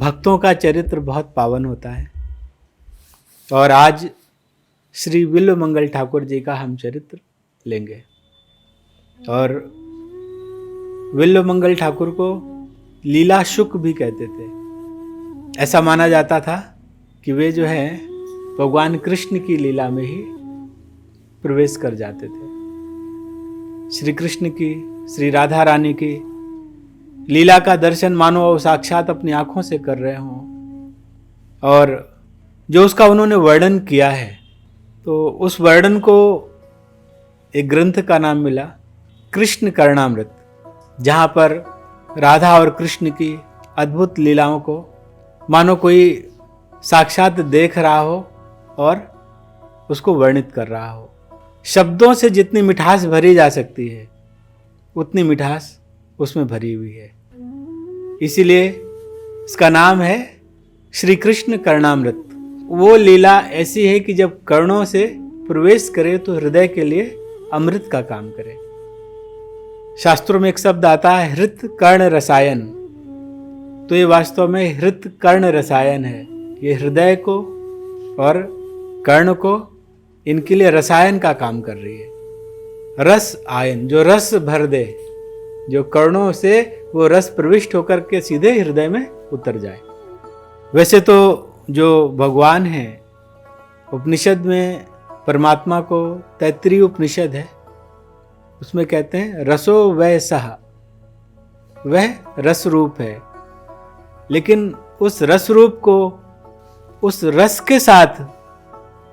भक्तों का चरित्र बहुत पावन होता है। और आज श्री विल्व मंगल ठाकुर जी का हम चरित्र लेंगे। और विल्व मंगल ठाकुर को लीला शुक भी कहते थे। ऐसा माना जाता था कि वे जो है भगवान कृष्ण की लीला में ही प्रवेश कर जाते थे। श्री कृष्ण की, श्री राधा रानी की लीला का दर्शन मानो वो साक्षात अपनी आंखों से कर रहे हों। और जो उसका उन्होंने वर्णन किया है, तो उस वर्णन को एक ग्रंथ का नाम मिला कृष्ण कर्णामृत, जहाँ पर राधा और कृष्ण की अद्भुत लीलाओं को मानो कोई साक्षात देख रहा हो और उसको वर्णित कर रहा हो। शब्दों से जितनी मिठास भरी जा सकती है उतनी मिठास उसमें भरी हुई है। इसीलिए इसका नाम है श्री कृष्ण कर्णामृत। वो लीला ऐसी है कि जब कर्णों से प्रवेश करे तो हृदय के लिए अमृत का काम करे। शास्त्रों में एक शब्द आता है हृत कर्ण रसायन, तो ये वास्तव में हृत कर्ण रसायन है। ये हृदय को और कर्ण को, इनके लिए रसायन का काम कर रही है। रस आयन, जो रस भर दे, जो कर्णों से वो रस प्रविष्ट होकर के सीधे हृदय में उतर जाए। वैसे तो जो भगवान है, उपनिषद में परमात्मा को तैत्तिरीय उपनिषद है, उसमें कहते हैं रसो वह सह, वह रस रूप है। लेकिन उस रस रूप को उस रस के साथ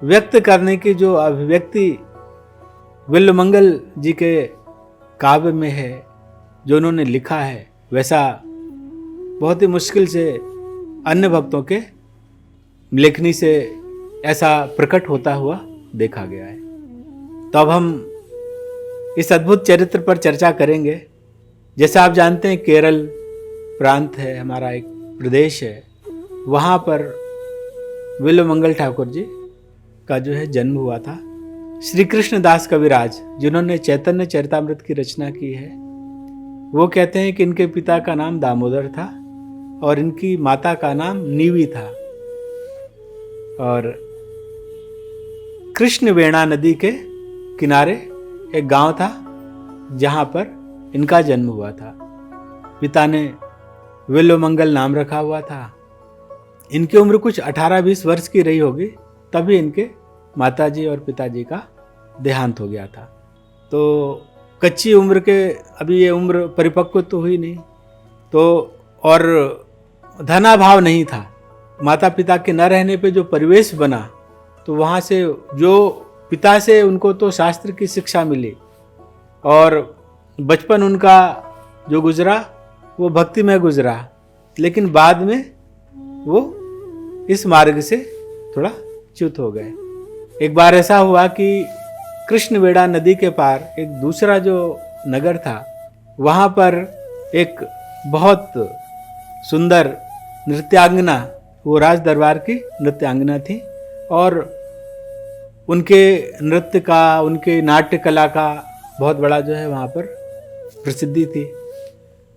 व्यक्त करने की जो अभिव्यक्ति विल्व मंगल जी के काव्य में है, जो उन्होंने लिखा है, वैसा बहुत ही मुश्किल से अन्य भक्तों के लेखनी से ऐसा प्रकट होता हुआ देखा गया है। तो अब हम इस अद्भुत चरित्र पर चर्चा करेंगे। जैसा आप जानते हैं केरल प्रांत है, हमारा एक प्रदेश है, वहाँ पर विल्व मंगल ठाकुर जी का जो है जन्म हुआ था। श्री कृष्ण दास कविराज, जिन्होंने चैतन्य चरितामृत की रचना की है, वो कहते हैं कि इनके पिता का नाम दामोदर था और इनकी माता का नाम नीवी था। और कृष्ण वेणा नदी के किनारे एक गांव था जहां पर इनका जन्म हुआ था। पिता ने विल्व मंगल नाम रखा हुआ था। इनकी उम्र कुछ 18-20 वर्ष की रही होगी, तभी इनके माताजी और पिताजी का देहांत हो गया था। तो कच्ची उम्र के, अभी ये उम्र परिपक्व तो हुई नहीं, तो और धनाभाव नहीं था। माता पिता के न रहने पे जो परिवेश बना, तो वहाँ से जो पिता से उनको तो शास्त्र की शिक्षा मिली और बचपन उनका जो गुजरा वो भक्ति में गुजरा, लेकिन बाद में वो इस मार्ग से थोड़ा च्युत हो गए। एक बार ऐसा हुआ कि कृष्णवेड़ा नदी के पार एक दूसरा जो नगर था, वहाँ पर एक बहुत सुंदर नृत्यांगना, वो राज दरबार की नृत्यांगना थी और उनके नृत्य का, उनके नाट्य कला का बहुत बड़ा जो है वहाँ पर प्रसिद्धि थी।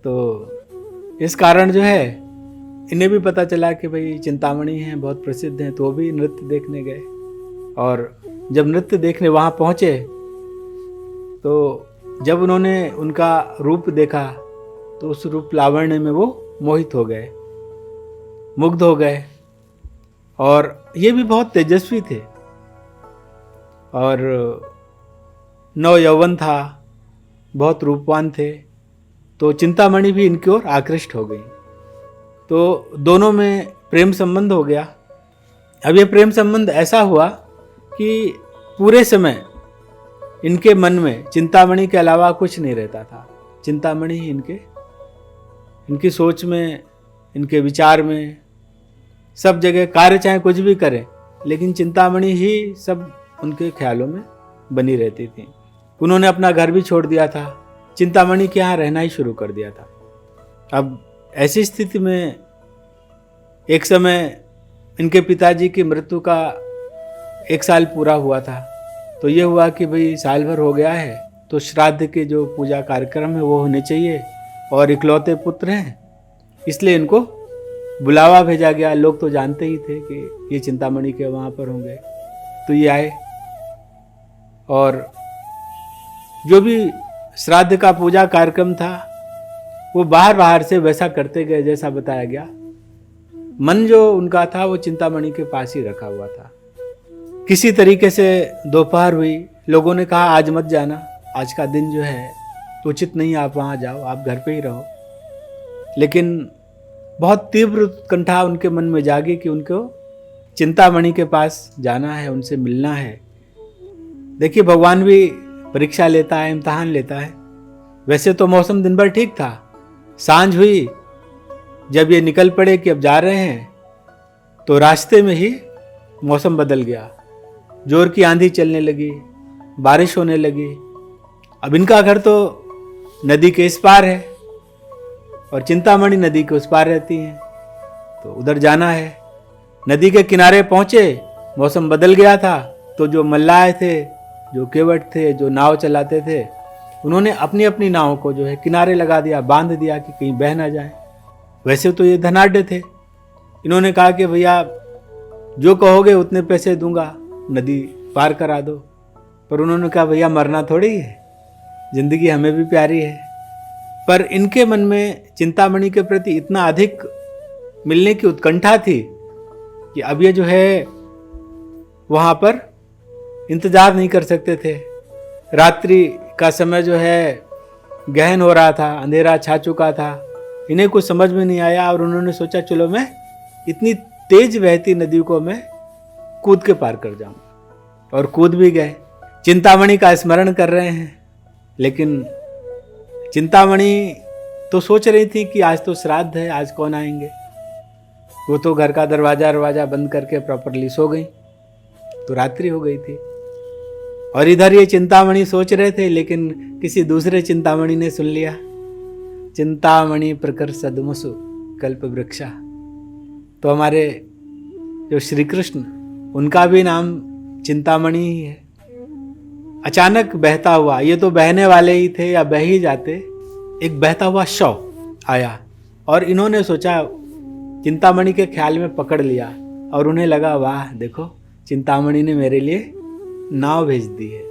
तो इस कारण जो है इन्हें भी पता चला कि भाई चिंतामणि हैं, बहुत प्रसिद्ध हैं, तो वो भी नृत्य देखने गए। और जब नृत्य देखने वहाँ पहुँचे, तो जब उन्होंने उनका रूप देखा, तो उस रूप लावण्य में वो मोहित हो गए, मुग्ध हो गए। और ये भी बहुत तेजस्वी थे और नव यौवन था, बहुत रूपवान थे। तो चिंतामणि भी इनकी ओर आकृष्ट हो गई। तो दोनों में प्रेम संबंध हो गया। अब ये प्रेम संबंध ऐसा हुआ कि पूरे समय इनके मन में चिंतामणि के अलावा कुछ नहीं रहता था। चिंतामणि ही इनकी सोच में, इनके विचार में, सब जगह कार्य चाहे कुछ भी करें, लेकिन चिंतामणि ही सब उनके ख्यालों में बनी रहती थी। उन्होंने अपना घर भी छोड़ दिया था, चिंतामणि के यहाँ रहना ही शुरू कर दिया था। अब ऐसी स्थिति में एक समय इनके पिताजी की मृत्यु का 1 साल पूरा हुआ था। तो ये हुआ कि भाई साल भर हो गया है, तो श्राद्ध के जो पूजा कार्यक्रम है वो होने चाहिए, और इकलौते पुत्र हैं, इसलिए इनको बुलावा भेजा गया, लोग तो जानते ही थे कि ये चिंतामणि के वहाँ पर होंगे, तो ये आए और जो भी श्राद्ध का पूजा कार्यक्रम था वो बाहर से वैसा करते गए जैसा बताया गया। मन जो उनका था वो चिंतामणि के पास ही रखा हुआ था। किसी तरीके से दोपहर हुई, लोगों ने कहा आज मत जाना, आज का दिन जो है उचित नहीं, आप वहाँ जाओ, आप घर पे ही रहो। लेकिन बहुत तीव्र उत्कंठा उनके मन में जागी कि उनको चिंतामणि के पास जाना है, उनसे मिलना है। देखिए भगवान भी परीक्षा लेता है, इम्तहान लेता है। वैसे तो मौसम दिन भर ठीक था, सांझ हुई जब ये निकल पड़े कि अब जा रहे हैं, तो रास्ते में ही मौसम बदल गया, जोर की आंधी चलने लगी, बारिश होने लगी। अब इनका घर तो नदी के इस पार है और चिंतामणि नदी के उस पार रहती हैं, तो उधर जाना है। नदी के किनारे पहुंचे, मौसम बदल गया था, तो जो मल्लाह थे, जो केवट थे, जो नाव चलाते थे, उन्होंने अपनी अपनी नाव को जो है किनारे लगा दिया, बांध दिया कि कहीं बह ना जाए। वैसे तो ये धनाढ्य थे, इन्होंने कहा कि भैया जो कहोगे उतने पैसे दूंगा, नदी पार करा दो। पर उन्होंने कहा भैया मरना थोड़ी है, जिंदगी हमें भी प्यारी है। पर इनके मन में चिंतामणि के प्रति इतना अधिक मिलने की उत्कंठा थी कि अब ये जो है वहाँ पर इंतजार नहीं कर सकते थे। रात्रि का समय जो है गहन हो रहा था, अंधेरा छा चुका था, इन्हें कुछ समझ में नहीं आया और उन्होंने सोचा चलो मैं इतनी तेज बहती नदी को मैं कूद के पार कर जाऊं, और कूद भी गए। चिंतामणि का स्मरण कर रहे हैं, लेकिन चिंतामणि तो सोच रही थी कि आज तो श्राद्ध है, आज कौन आएंगे। वो तो घर का दरवाजा बंद करके प्रॉपरली सो गई, तो रात्रि हो गई थी। और इधर ये चिंतामणि सोच रहे थे, लेकिन किसी दूसरे चिंतामणि ने सुन लिया, चिंतामणि प्रकर सदमसु कल्प वृक्षा। तो हमारे जो श्री कृष्ण, उनका भी नाम चिंतामणि ही है। अचानक बहता हुआ, ये तो बहने वाले ही थे या बह ही जाते, एक बहता हुआ शव आया और इन्होंने सोचा, चिंतामणि के ख्याल में पकड़ लिया और उन्हें लगा वाह देखो चिंतामणि ने मेरे लिए नाव भेज दी है।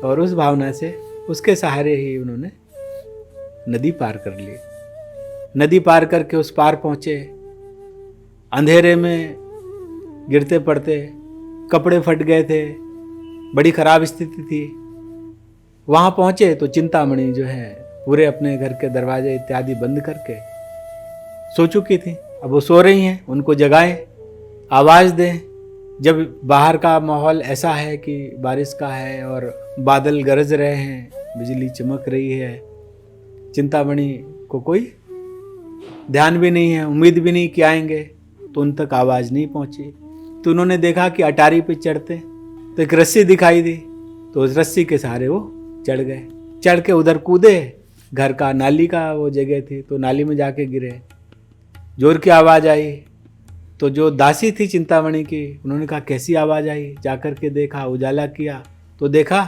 और उस भावना से उसके सहारे ही उन्होंने नदी पार कर ली। नदी पार करके उस पार पहुंचे, अंधेरे में गिरते पड़ते, कपड़े फट गए थे, बड़ी खराब स्थिति थी। वहां पहुंचे तो चिंतामणि जो है पूरे अपने घर के दरवाजे इत्यादि बंद करके सो चुकी थी। अब वो सो रही हैं, उनको जगाएं, आवाज़ दें। जब बाहर का माहौल ऐसा है कि बारिश का है और बादल गरज रहे हैं, बिजली चमक रही है, चिंतामणि को कोई ध्यान भी नहीं है, उम्मीद भी नहीं कि आएंगे, तो उन तक आवाज़ नहीं पहुंची। तो उन्होंने देखा कि अटारी पे चढ़ते तो एक रस्सी दिखाई दी, तो उस रस्सी के सहारे वो चढ़ गए। चढ़ के उधर कूदे, घर का नाली का वो जगह थी, तो नाली में जाके गिरे। जोर की आवाज़ आई, तो जो दासी थी चिंतामणि की, उन्होंने कहा कैसी आवाज़ आई। जाकर के देखा, उजाला किया तो देखा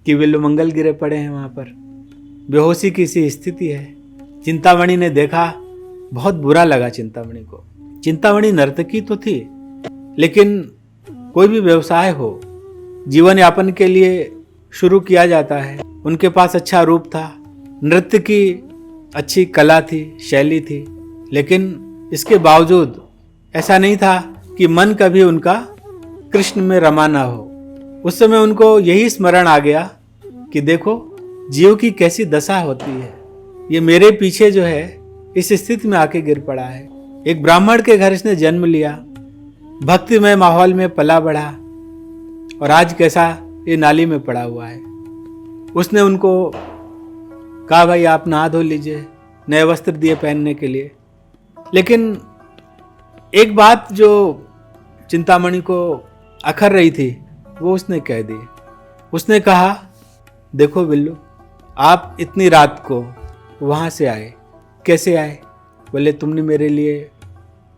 कि विल्वमंगल गिरे पड़े हैं, वहाँ पर बेहोशी की सी स्थिति है। चिंतामणि ने देखा, बहुत बुरा लगा चिंतामणि को। चिंतामणि नर्तकी तो थी, लेकिन कोई भी व्यवसाय हो, जीवन यापन के लिए शुरू किया जाता है। उनके पास अच्छा रूप था, नृत्य की अच्छी कला थी, शैली थी, लेकिन इसके बावजूद ऐसा नहीं था कि मन कभी उनका कृष्ण में रमा ना हो। उस समय उनको यही स्मरण आ गया कि देखो जीव की कैसी दशा होती है, ये मेरे पीछे जो है इस स्थिति में आके गिर पड़ा है। एक ब्राह्मण के घर इसने जन्म लिया, भक्तिमय माहौल में पला बढ़ा, और आज कैसा ये नाली में पड़ा हुआ है। उसने उनको कहा भाई आप नहा धो लीजिए, नए वस्त्र दिए पहनने के लिए। लेकिन एक बात जो चिंतामणि को अखर रही थी वो उसने कह दी। उसने कहा देखो बिल्लू, आप इतनी रात को वहाँ से आए, कैसे आए? बोले तुमने मेरे लिए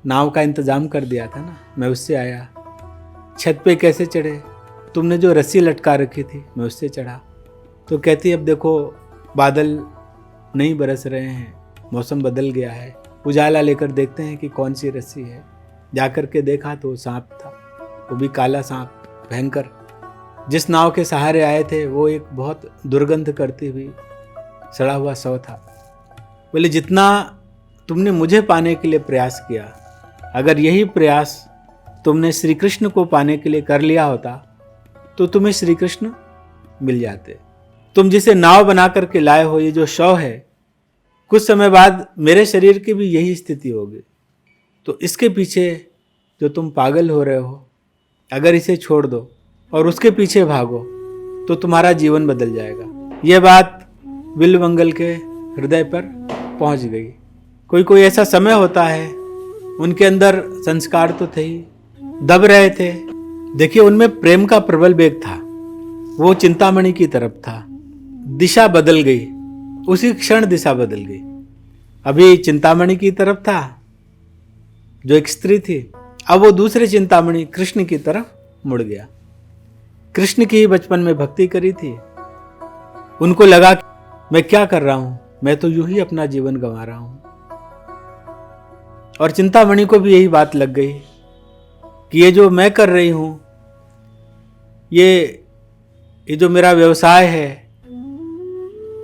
नाव का इंतज़ाम कर दिया था ना, मैं उससे आया। छत पे कैसे चढ़े? तुमने जो रस्सी लटका रखी थी मैं उससे चढ़ा। तो कहती अब देखो बादल नहीं बरस रहे हैं, मौसम बदल गया है, उजाला लेकर देखते हैं कि कौन सी रस्सी है। जाकर के देखा तो सांप था, वो भी काला सांप, भयंकर। जिस नाव के सहारे आए थे वो एक बहुत दुर्गंध करती हुई सड़ा हुआ शव था। बोले जितना तुमने मुझे पाने के लिए प्रयास किया, अगर यही प्रयास तुमने श्री कृष्ण को पाने के लिए कर लिया होता तो तुम्हें श्री कृष्ण मिल जाते। तुम जिसे नाव बना करके लाए हो, ये जो शव है, कुछ समय बाद मेरे शरीर की भी यही स्थिति होगी। तो इसके पीछे जो तुम पागल हो रहे हो, अगर इसे छोड़ दो और उसके पीछे भागो तो तुम्हारा जीवन बदल जाएगा। यह बात बिल्वमंगल के हृदय पर पहुंच गई। कोई कोई ऐसा समय होता है, उनके अंदर संस्कार तो थे ही, दब रहे थे। देखिए, उनमें प्रेम का प्रबल वेग था, वो चिंतामणि की तरफ था। दिशा बदल गई, उसी क्षण दिशा बदल गई। अभी चिंतामणि की तरफ था जो एक स्त्री थी, अब वो दूसरे चिंतामणि कृष्ण की तरफ मुड़ गया। कृष्ण की ही बचपन में भक्ति करी थी। उनको लगा कि मैं क्या कर रहा हूं, मैं तो यूं ही अपना जीवन गंवा रहा हूं। और चिंतामणि को भी यही बात लग गई कि ये जो मैं कर रही हूं, ये जो मेरा व्यवसाय है,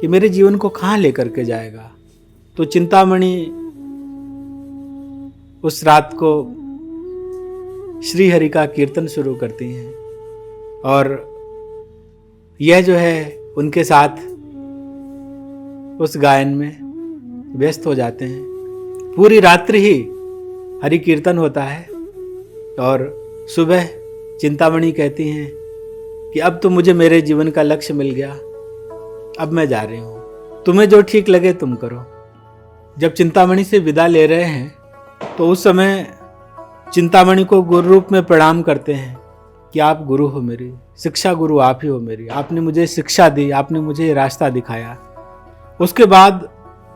ये मेरे जीवन को कहां लेकर के जाएगा। तो चिंतामणि उस रात को श्री हरि का कीर्तन शुरू करती हैं और यह जो है उनके साथ उस गायन में व्यस्त हो जाते हैं। पूरी रात्रि ही हरि कीर्तन होता है और सुबह चिंतामणि कहती हैं कि अब तो मुझे मेरे जीवन का लक्ष्य मिल गया, अब मैं जा रही हूँ, तुम्हें जो ठीक लगे तुम करो। जब चिंतामणि से विदा ले रहे हैं तो उस समय चिंतामणि को गुरु रूप में प्रणाम करते हैं कि आप गुरु हो मेरी, शिक्षा गुरु आप ही हो मेरी, आपने मुझे शिक्षा दी, आपने मुझे रास्ता दिखाया। उसके बाद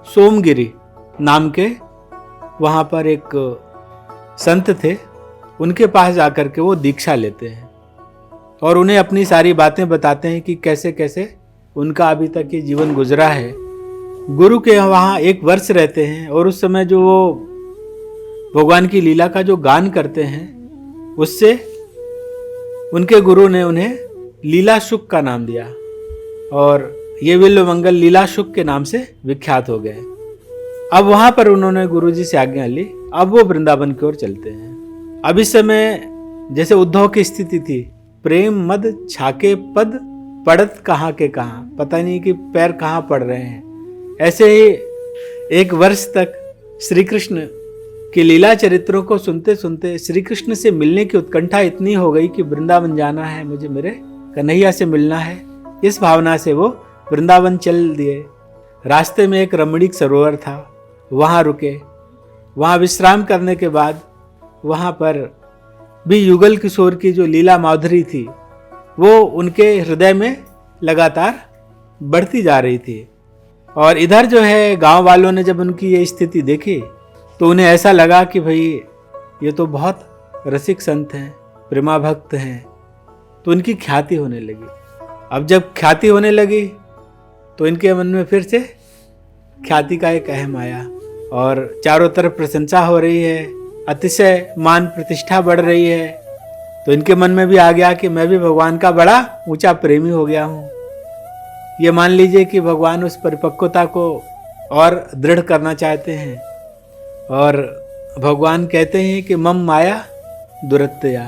सोमगिरी नाम के वहाँ पर एक संत थे, उनके पास जाकर के वो दीक्षा लेते हैं और उन्हें अपनी सारी बातें बताते हैं कि कैसे कैसे उनका अभी तक ये जीवन गुजरा है। गुरु के वहाँ 1 वर्ष रहते हैं और उस समय जो वो भगवान की लीला का जो गान करते हैं, उससे उनके गुरु ने उन्हें लीला शुक का नाम दिया और ये बिल्वमंगल लीला शुक के नाम से विख्यात हो गए। अब वहां पर उन्होंने गुरुजी से आज्ञा ली, अब वो वृंदावन की ओर चलते हैं। अब इस समय जैसे उद्धव की स्थिति थी, प्रेम मद छाके पद पड़त कहाँ के कहाँ, पता नहीं कि पैर कहाँ पड़ रहे हैं। ऐसे ही 1 वर्ष तक श्री कृष्ण कि लीला चरित्रों को सुनते सुनते श्री कृष्ण से मिलने की उत्कंठा इतनी हो गई कि वृंदावन जाना है, मुझे मेरे कन्हैया से मिलना है। इस भावना से वो वृंदावन चल दिए। रास्ते में एक रमणीक सरोवर था, वहाँ रुके। वहाँ विश्राम करने के बाद वहाँ पर भी युगल किशोर की जो लीला माधुरी थी वो उनके हृदय में लगातार बढ़ती जा रही थी। और इधर जो है गांव वालों ने जब उनकी ये स्थिति देखी तो उन्हें ऐसा लगा कि भाई ये तो बहुत रसिक संत हैं, प्रेमा भक्त हैं, तो इनकी ख्याति होने लगी। अब जब ख्याति होने लगी तो इनके मन में फिर से ख्याति का एक अहम आया और चारों तरफ प्रशंसा हो रही है, अतिशय मान प्रतिष्ठा बढ़ रही है। तो इनके मन में भी आ गया कि मैं भी भगवान का बड़ा ऊंचा प्रेमी हो गया हूँ। ये मान लीजिए कि भगवान उस परिपक्वता को और दृढ़ करना चाहते हैं और भगवान कहते हैं कि मम माया दुरत्या,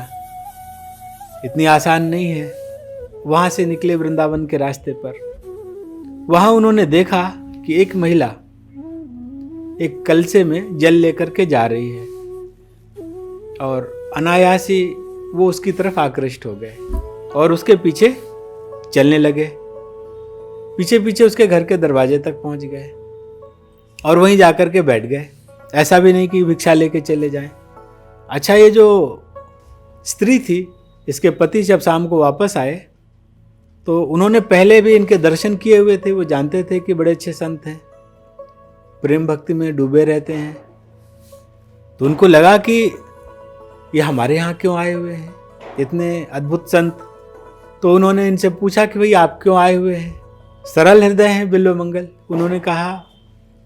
इतनी आसान नहीं है। वहाँ से निकले वृंदावन के रास्ते पर। वहाँ उन्होंने देखा कि एक महिला एक कलसे में जल लेकर के जा रही है और अनायास ही वो उसकी तरफ आकृष्ट हो गए और उसके पीछे चलने लगे। पीछे पीछे उसके घर के दरवाजे तक पहुंच गए और वहीं जाकर के बैठ गए। ऐसा भी नहीं कि भिक्षा लेके चले जाएं। अच्छा, ये जो स्त्री थी, इसके पति जब शाम को वापस आए तो उन्होंने पहले भी इनके दर्शन किए हुए थे। वो जानते थे कि बड़े अच्छे संत हैं, प्रेम भक्ति में डूबे रहते हैं। तो उनको लगा कि ये हमारे यहाँ क्यों आए हुए हैं, इतने अद्भुत संत। तो उन्होंने इनसे पूछा कि भाई आप क्यों आए हुए हैं। सरल हृदय हैं बिल्वमंगल। उन्होंने कहा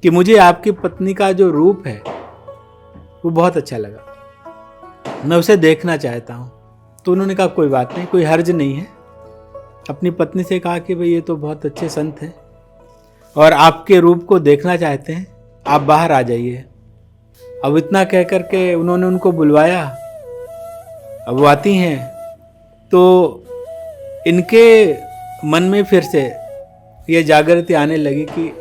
कि मुझे आपकी पत्नी का जो रूप है वो बहुत अच्छा लगा, मैं उसे देखना चाहता हूँ। तो उन्होंने कहा कोई बात नहीं, कोई हर्ज नहीं है। अपनी पत्नी से कहा कि भाई ये तो बहुत अच्छे संत हैं और आपके रूप को देखना चाहते हैं, आप बाहर आ जाइए। अब इतना कह कर के उन्होंने उनको बुलवाया। अब वो आती हैं तो इनके मन में फिर से ये जागृति आने लगी कि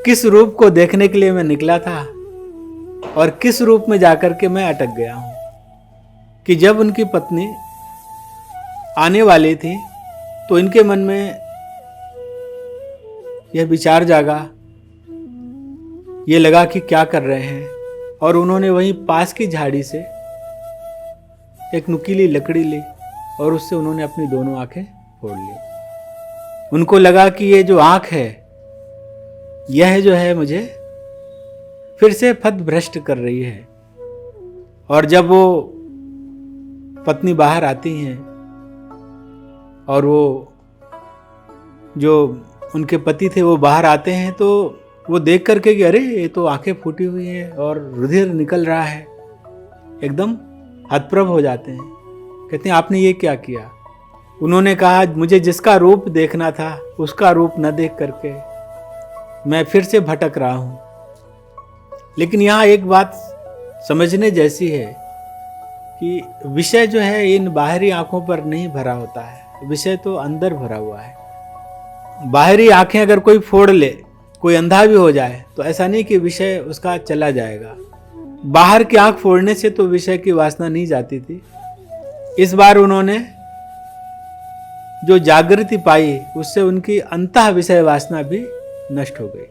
किस रूप को देखने के लिए मैं निकला था और किस रूप में जाकर के मैं अटक गया हूं। कि जब उनकी पत्नी आने वाली थी तो इनके मन में यह विचार जागा, ये लगा कि क्या कर रहे हैं, और उन्होंने वहीं पास की झाड़ी से एक नुकीली लकड़ी ली और उससे उन्होंने अपनी दोनों आंखें फोड़ ली। उनको लगा कि ये जो आंख है यह जो है मुझे फिर से पथभ्रष्ट कर रही है। और जब वो पत्नी बाहर आती हैं और वो जो उनके पति थे वो बाहर आते हैं तो वो देख करके कि अरे ये तो आंखें फूटी हुई हैं और रुधिर निकल रहा है, एकदम हतप्रभ हो जाते हैं। कहते हैं आपने ये क्या किया? उन्होंने कहा मुझे जिसका रूप देखना था उसका रूप न देख करके मैं फिर से भटक रहा हूं। लेकिन यहाँ एक बात समझने जैसी है कि विषय जो है इन बाहरी आंखों पर नहीं भरा होता है, विषय तो अंदर भरा हुआ है। बाहरी आंखें अगर कोई फोड़ ले, कोई अंधा भी हो जाए, तो ऐसा नहीं कि विषय उसका चला जाएगा। बाहर की आंख फोड़ने से तो विषय की वासना नहीं जाती थी। इस बार उन्होंने जो जागृति पाई उससे उनकी अंतः विषय वासना भी नष्ट हो गई।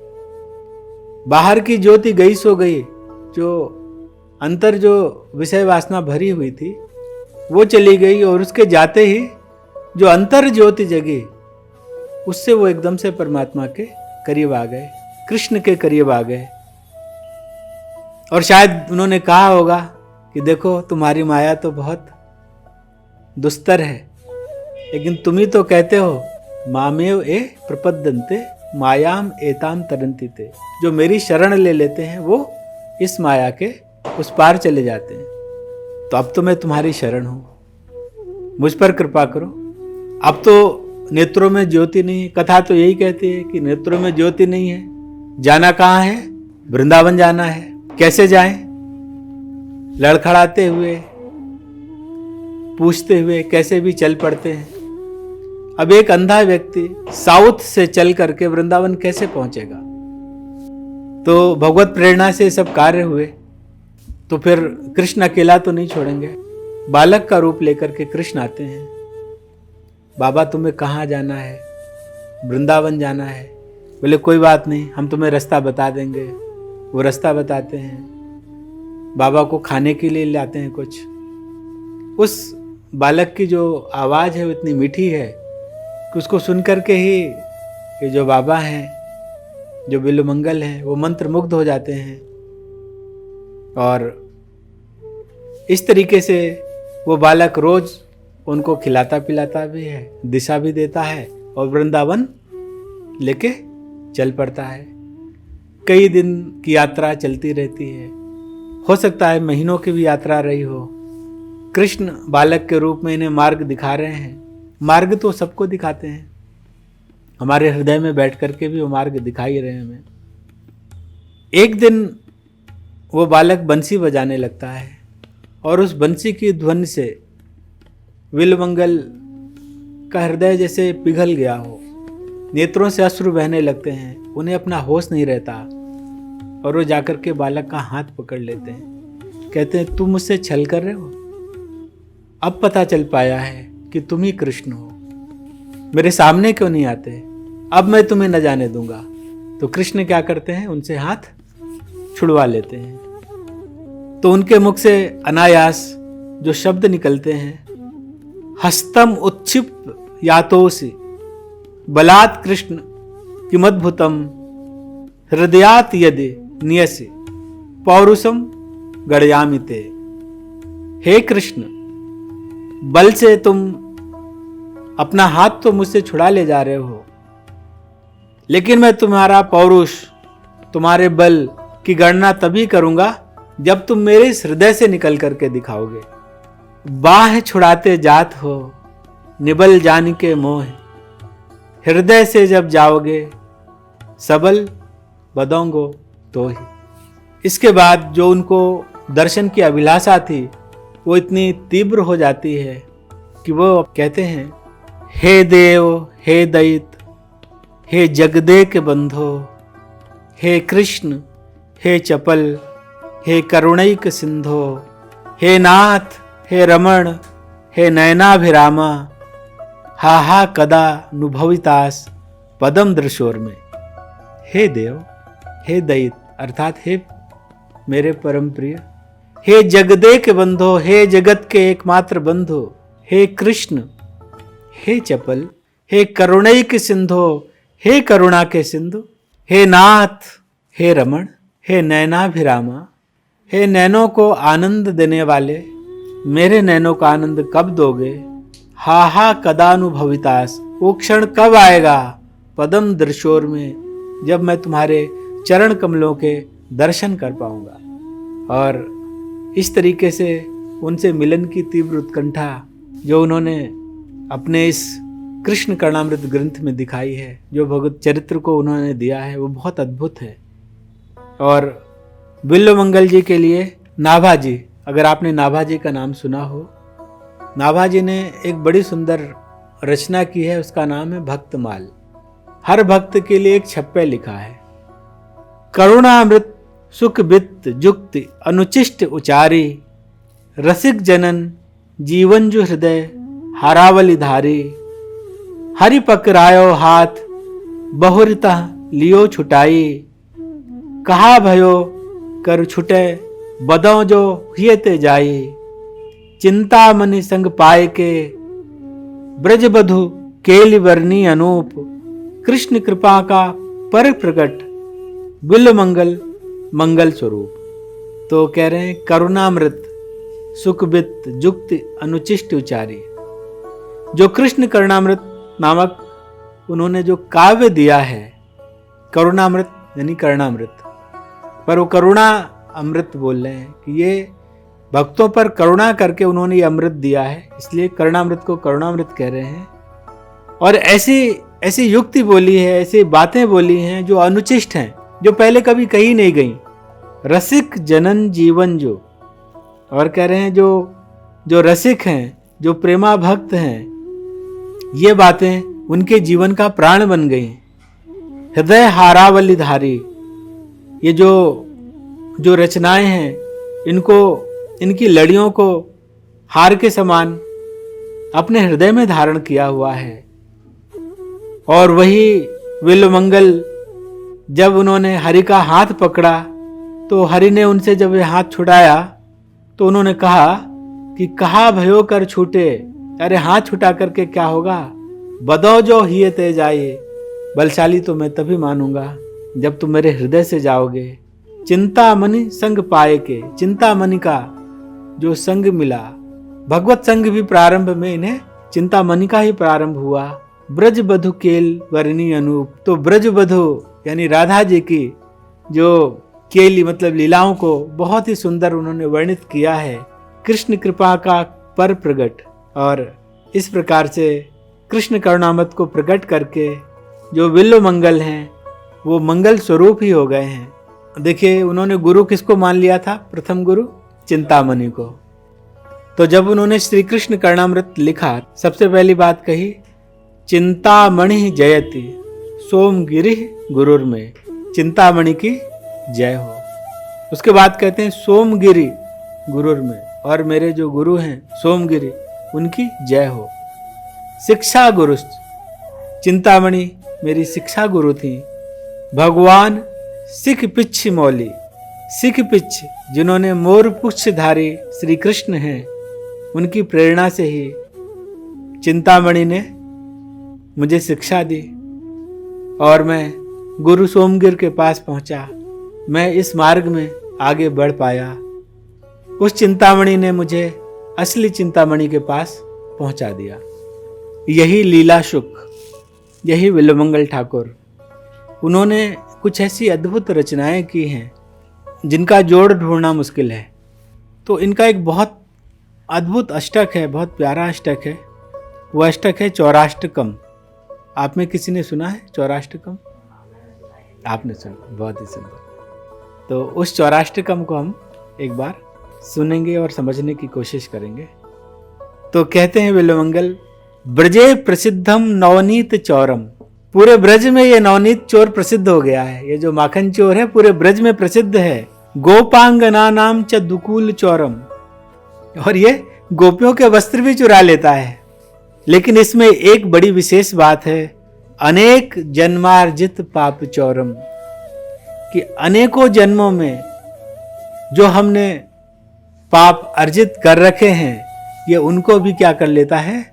बाहर की ज्योति गई सो गई, जो अंतर जो विषय वासना भरी हुई थी वो चली गई, और उसके जाते ही जो अंतर ज्योति जगी उससे वो एकदम से परमात्मा के करीब आ गए, कृष्ण के करीब आ गए। और शायद उन्होंने कहा होगा कि देखो तुम्हारी माया तो बहुत दुस्तर है, लेकिन तुम ही तो कहते हो मामेव ए प्रपद्यन्ते मायाम एताम तरन्ति ते, जो मेरी शरण ले लेते हैं वो इस माया के उस पार चले जाते हैं। तो अब तो मैं तुम्हारी शरण हूं, मुझ पर कृपा करो। अब तो नेत्रों में ज्योति नहीं है, कथा तो यही कहती है कि नेत्रों में ज्योति नहीं है। जाना कहाँ है? वृंदावन जाना है। कैसे जाएं? लड़खड़ाते हुए, पूछते हुए, कैसे भी चल पड़ते हैं। अब एक अंधा व्यक्ति साउथ से चल करके वृंदावन कैसे पहुंचेगा? तो भगवत प्रेरणा से सब कार्य हुए, तो फिर कृष्ण अकेला तो नहीं छोड़ेंगे। बालक का रूप लेकर के कृष्ण आते हैं। बाबा तुम्हें कहाँ जाना है? वृंदावन जाना है। बोले कोई बात नहीं, हम तुम्हें रास्ता बता देंगे। वो रास्ता बताते हैं, बाबा को खाने के लिए लाते हैं कुछ। उस बालक की जो आवाज़ है वो इतनी मीठी है कि उसको सुन करके ही ये जो बाबा हैं, जो बिल्वमंगल हैं, वो मंत्र मुग्ध हो जाते हैं। और इस तरीके से वो बालक रोज उनको खिलाता पिलाता भी है, दिशा भी देता है और वृंदावन लेके चल पड़ता है। कई दिन की यात्रा चलती रहती है, हो सकता है महीनों की भी यात्रा रही हो। कृष्ण बालक के रूप में इन्हें मार्ग दिखा रहे हैं। मार्ग तो सबको दिखाते हैं, हमारे हृदय में बैठ करके भी वो मार्ग दिखा ही रहे हैं हमें। एक दिन वो बालक बंसी बजाने लगता है और उस बंसी की ध्वनि से बिल्वमंगल का हृदय जैसे पिघल गया हो, नेत्रों से अश्रु बहने लगते हैं, उन्हें अपना होश नहीं रहता और वो जाकर के बालक का हाथ पकड़ लेते हैं। कहते हैं तुम मुझसे छल कर रहे हो, अब पता चल पाया है कि तुम ही कृष्ण हो, मेरे सामने क्यों नहीं आते? अब मैं तुम्हें न जाने दूंगा। तो कृष्ण क्या करते हैं, उनसे हाथ छुड़वा लेते हैं। तो उनके मुख से अनायास जो शब्द निकलते हैं, हस्तम उत्क्षिप यातोसि बलात् कृष्ण किमद्भुतम हृदयात् यदि नियसि पौरुषम गड़यामि ते। हे कृष्ण, बल से तुम अपना हाथ तो मुझसे छुड़ा ले जा रहे हो, लेकिन मैं तुम्हारा पौरुष, तुम्हारे बल की गणना तभी करूंगा जब तुम मेरे इस हृदय से निकल करके दिखाओगे। बाह छुड़ाते जात हो निबल जान के मोह, हृदय से जब जाओगे सबल बदोंगो तो ही। इसके बाद जो उनको दर्शन की अभिलाषा थी वो इतनी तीव्र हो जाती है कि वो कहते हैं, हे देव हे दैत हे जगदे के बंधो, हे कृष्ण हे चपल हे करुणैक सिंधो, हे नाथ हे रमण हे नयनाभिरामा, हा हा कदा नुभवितास पदम दृशोर में। हे देव हे दैत अर्थात हे मेरे परम प्रिय, हे जगदे के बंधो, हे जगत के एकमात्र बंधु, हे कृष्ण हे चपल हे करुणैक सिंधो, हे करुणा के सिंधु, हे नाथ हे रमण हे नयनाभिरामा, हे नैनों को आनंद देने वाले, मेरे नैनों का आनंद कब दोगे। हा हा कदानुभवितास, वो क्षण कब आएगा पदम दृशोर में, जब मैं तुम्हारे चरण कमलों के दर्शन कर पाऊंगा। और इस तरीके से उनसे मिलन की तीव्र उत्कंठा जो उन्होंने अपने इस कृष्ण कर्णामृत ग्रंथ में दिखाई है, जो भगवत चरित्र को उन्होंने दिया है, वो बहुत अद्भुत है। और बिल्वमंगल जी के लिए नाभाजी, अगर आपने नाभाजी का नाम सुना हो, नाभाजी ने एक बड़ी सुंदर रचना की है, उसका नाम है भक्तमाल। हर भक्त के लिए एक छप्पे लिखा है। करुणामृत सुख वित्त जुक्ति अनुचिष्ट उचारी, रसिक जनन जीवन जो हृदय हारावली धारी, हरि पकरायो हाथ बहुरिता लियो छुटाई, कहा भयो कर छुटे बदों जो हियते जाई, चिंता मनि संग पाए के ब्रज बधु केलि वर्णी अनूप, कृष्ण कृपा का पर प्रकट बिल्वमंगल मंगल स्वरूप। तो कह रहे हैं करुणामृत सुख वित्त जुक्ति अनुचिष्ट उचारी, जो कृष्ण करुणामृत नामक उन्होंने जो काव्य दिया है, करुणामृत यानी करुणामृत, पर वो करुणा अमृत बोल रहे हैं कि ये भक्तों पर करुणा करके उन्होंने ये अमृत दिया है, इसलिए करुणामृत को करुणामृत कह रहे हैं। और ऐसी युक्ति बोली है, ऐसी बातें बोली हैं जो अनुचिष्ट हैं, जो पहले कभी कही नहीं गई। रसिक जनन जीवन जो, और कह रहे हैं जो रसिक हैं, जो प्रेमा भक्त हैं, ये बातें उनके जीवन का प्राण बन गई। हृदय हारावली धारी, ये जो रचनाएं हैं, इनकी लड़ियों को हार के समान अपने हृदय में धारण किया हुआ है। और वही बिल्वमंगल जब उन्होंने हरि का हाथ पकड़ा तो हरि ने उनसे जब ये हाथ छुड़ाया तो उन्होंने कहा कि कहा भयो कर छूटे, अरे हाथ छुटा करके क्या होगा, बदो जो हिये ते जाए, बलशाली तो मैं तभी मानूंगा जब तुम मेरे हृदय से जाओगे। चिंतामणि संग पाए के, चिंतामणि का जो संग मिला, भगवत संग भी प्रारंभ में इन्हें चिंतामणि का ही प्रारंभ हुआ। ब्रज बधु केल वर्णी अनूप, तो ब्रज बधु यानी राधा जी की जो केली मतलब लीलाओं को बहुत ही सुंदर उन्होंने वर्णित किया है। कृष्ण कृपा का पर प्रकट, और इस प्रकार से कृष्ण करुणामृत को प्रकट करके जो बिल्वमंगल हैं वो मंगल स्वरूप ही हो गए हैं। देखिए उन्होंने गुरु किसको मान लिया था, प्रथम गुरु चिंतामणि को। तो जब उन्होंने श्री कृष्ण करुणामृत लिखा, सबसे पहली बात कही चिंतामणि जयति सोमगिरि गुरुर में, चिंतामणि की जय हो। उसके बाद कहते हैं सोमगिरि गुरुर में, और मेरे जो गुरु हैं सोमगिरि उनकी जय हो। शिक्षा गुरु, चिंतामणि मेरी शिक्षा गुरु थी। भगवान सिख पिच्छ मौली, सिख पिच्छ जिन्होंने मोर पुच्छधारी श्री कृष्ण हैं, उनकी प्रेरणा से ही चिंतामणि ने मुझे शिक्षा दी और मैं गुरु सोमगिर के पास पहुंचा। मैं इस मार्ग में आगे बढ़ पाया। उस चिंतामणि ने मुझे असली चिंतामणि के पास पहुंचा दिया। यही लीला शुक, यही बिल्वमंगल ठाकुर, उन्होंने कुछ ऐसी अद्भुत रचनाएं की हैं जिनका जोड़ ढूंढना मुश्किल है। तो इनका एक बहुत अद्भुत अष्टक है, बहुत प्यारा अष्टक है। वो अष्टक है चौराष्टकम। आप में किसी ने सुना है चौराष्टकम? आपने सुना, बहुत ही सुंदर। तो उस चौराष्टकम को हम एक बार सुनेंगे और समझने की कोशिश करेंगे। तो कहते हैं बिल्वमंगल, ब्रजे प्रसिद्धम नवनीत चौरम। पूरे ब्रज में ये नवनीत चोर प्रसिद्ध हो गया है। ये जो माखन चोर है पूरे ब्रज में प्रसिद्ध है। गोपांगना नाम च दुकूल चौरम। और ये गोपियों के वस्त्र भी चुरा लेता है। लेकिन इसमें एक बड़ी विशेष बात है, अनेक जन्मार्जित पाप चौरम, कि अनेकों जन्मों में जो हमने पाप अर्जित कर रखे हैं ये उनको भी क्या कर लेता है,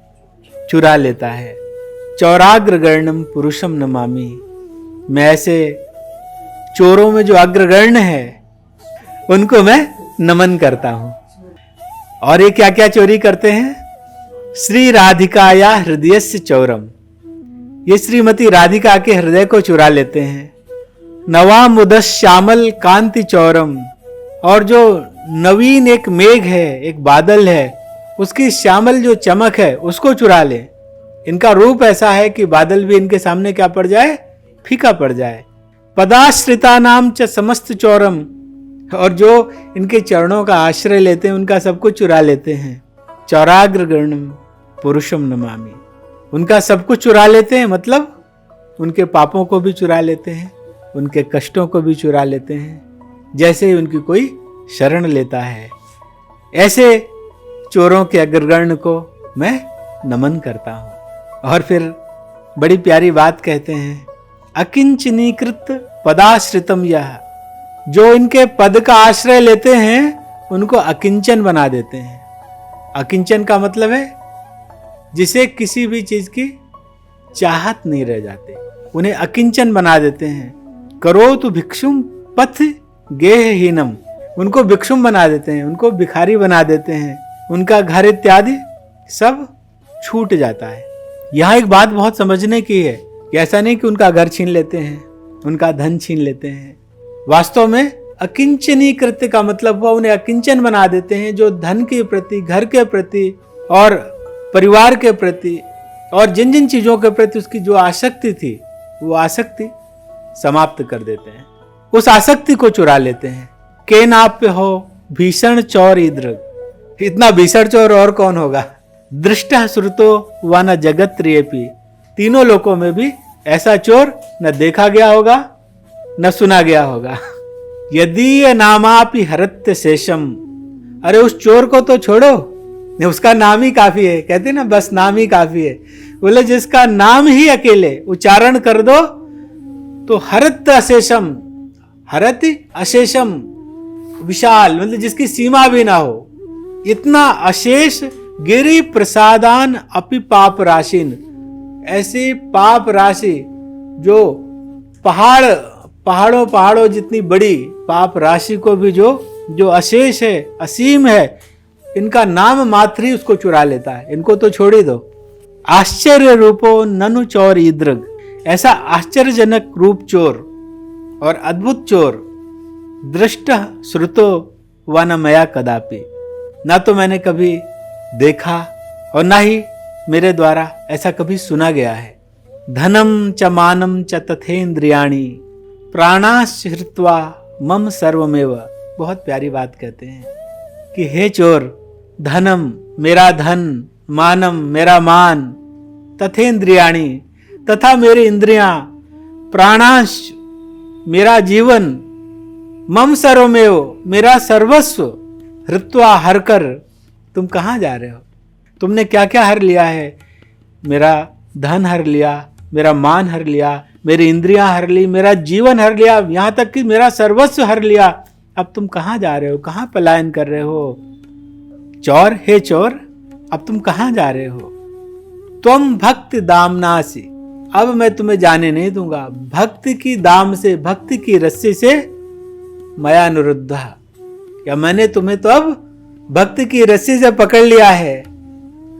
चुरा लेता है। चौराग्रगर्णम पुरुषम नमामि। मैं ऐसे चोरों में जो अग्रगर्ण है उनको मैं नमन करता हूं। और ये क्या क्या चोरी करते हैं? श्री राधिकाया हृदयस्य चौरम। ये श्रीमती राधिका के हृदय को चुरा लेते हैं। नवामुदस श्यामल कांति चौरम। और जो नवीन एक मेघ है, एक बादल है, उसकी श्यामल जो चमक है उसको चुरा ले। इनका रूप ऐसा है कि बादल भी इनके सामने क्या पड़ जाए, फीका पड़ जाए। पदाश्रिता नाम च समस्त चौरम। और जो इनके चरणों का आश्रय लेते हैं उनका सब कुछ चुरा लेते हैं। चौराग्रगर्णम पुरुषम नमामि। उनका सब कुछ चुरा लेते हैं, मतलब उनके पापों को भी चुरा लेते हैं, उनके कष्टों को भी चुरा लेते हैं, जैसे ही उनकी कोई शरण लेता है। ऐसे चोरों के अग्रगण्य को मैं नमन करता हूं। और फिर बड़ी प्यारी बात कहते हैं, अकिंचनीकृत पदाश्रितम यह। जो इनके पद का आश्रय लेते हैं उनको अकिंचन बना देते हैं। अकिंचन का मतलब है जिसे किसी भी चीज की चाहत नहीं रह जाती, उन्हें अकिंचन बना देते हैं। करो तो भिक्षुम पथ गेहहीनम। उनको भिक्षुम बना देते हैं, उनको भिखारी बना देते हैं, उनका घर इत्यादि सब छूट जाता है। यहां एक बात बहुत समझने की है कि ऐसा नहीं कि उनका घर छीन लेते हैं, उनका धन छीन लेते हैं। वास्तव में अकिंचनी कृत्य का मतलब हुआ उन्हें अकिंचन बना देते हैं। जो धन के प्रति, घर के प्रति और परिवार के प्रति और जिन जिन चीजों के प्रति उसकी जो आसक्ति थी वो आसक्ति समाप्त कर देते हैं, उस आसक्ति को चुरा लेते हैं। के नाप्य हो भीषण चौर इद्रग। इतना भीषण चोर और कौन होगा? दृष्टा श्रुतो व न जगत त्रियपि। तीनों लोकों में भी ऐसा चोर न देखा गया होगा न सुना गया होगा। यदि नामापि हरत्य शेषम। अरे उस चोर को तो छोड़ो, उसका नाम ही काफी है। कहते ना बस नाम ही काफी है। बोले जिसका नाम ही अकेले उच्चारण कर दो तो हरत अशेषम। हरति अशेषम, विशाल, मतलब जिसकी सीमा भी ना हो, इतना अशेष। गिरि प्रसादान अपि पाप राशिन। ऐसी पाप राशि जो पहाड़ों जितनी बड़ी पाप राशि को भी जो अशेष है, असीम है, इनका नाम मात्र ही उसको चुरा लेता है। इनको तो छोड़ ही दो। आश्चर्य रूपो ननु चौर इद्रग। ऐसा आश्चर्यजनक रूप चोर और अद्भुत चोर दृष्ट श्रुतो व न मया कदापि। ना तो मैंने कभी देखा और ना ही मेरे द्वारा ऐसा कभी सुना गया है। धनम च मानम च तथेन्द्रियाणि प्राणाश्रित्वा मम सर्वमेव। बहुत प्यारी बात कहते हैं कि हे चोर, धनम मेरा धन, मानम मेरा मान, तथेन्द्रियाणि तथा मेरे इंद्रियां, प्राणांश मेरा जीवन, मम सर्वमेव मेरा सर्वस्व, हृत्वा हर कर। तुम कहाँ जा रहे हो? तुमने क्या क्या हर लिया है? मेरा धन हर लिया, मेरा मान हर लिया, मेरी इंद्रियां हर ली, मेरा जीवन हर लिया, यहां तक कि मेरा सर्वस्व हर लिया। अब तुम कहाँ जा रहे हो? कहाँ पलायन कर रहे हो? चोर, हे चोर, अब तुम कहाँ जा रहे हो? तुम भक्ति दामनासी। अब मैं तुम्हें जाने नहीं दूंगा। भक्ति की दाम से, भक्ति की रस्सी से मया अनुरुद्धा। या मैंने तुम्हें तो अब भक्ति की रस्सी से पकड़ लिया है।